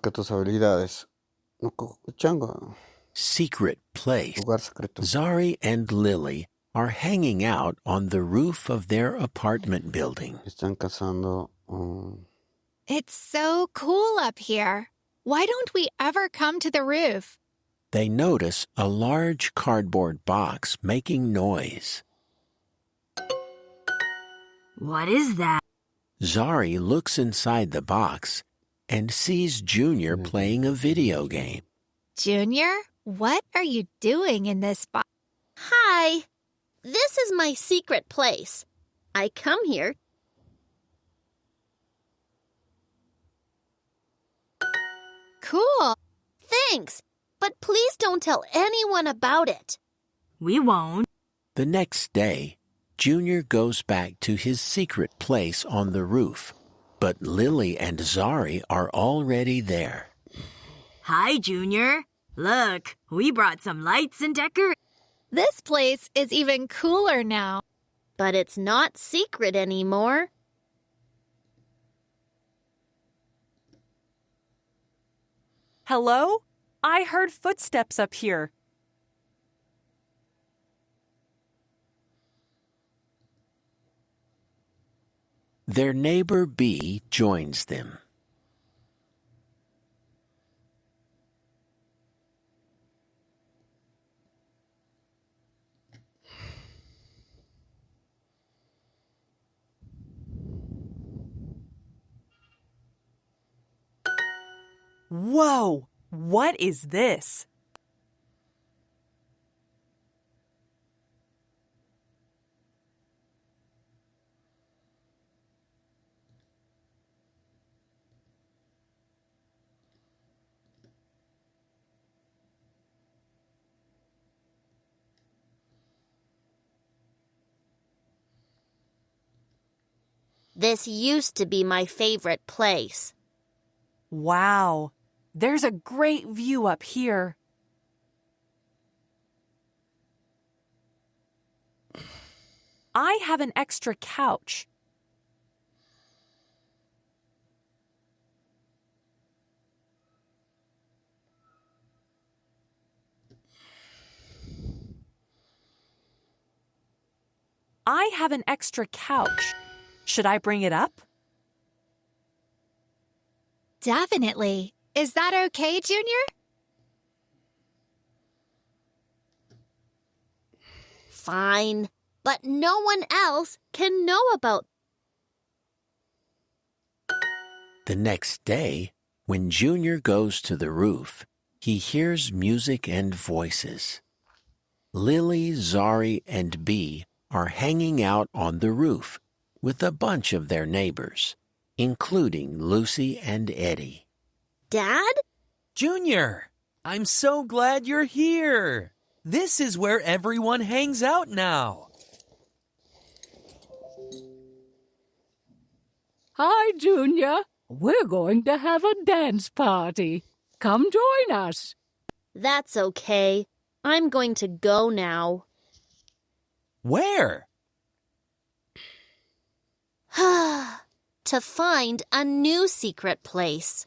Saca tus habilidades. No, chango. Secret place. Lugar secreto. Zari and Lily are hanging out on the roof of their apartment building. Están cazando. It's so cool up here. Why don't we ever come to the roof? They notice a large cardboard box making noise. What is that? Zari looks inside the box and sees Junior playing a video game. Junior, what are you doing in this box? Hi. This is my secret place. I come here. Cool. Thanks, but please don't tell anyone about it. We won't. The next day, Junior goes back to his secret place on the roof, but Lily and Zari are already there. Hi, Junior. Look, we brought some lights and decorations. This place is even cooler now. But it's not secret anymore. Hello? I heard footsteps up here. Their neighbor B joins them. Whoa! What is this? This used to be my favorite place. Wow! There's a great view up here. I have an extra couch. I have an extra couch. Should I bring it up? Definitely. Is that okay, Junior? Fine, but no one else can know about. The next day, when Junior goes to the roof, he hears music and voices. Lily, Zari, and B are hanging out on the roof with a bunch of their neighbors, including Lucy and Eddie. Dad? Junior, I'm so glad you're here. This is where everyone hangs out now. Hi, Junior. We're going to have a dance party. Come join us. That's okay. I'm going to go now. Where? To find a new secret place.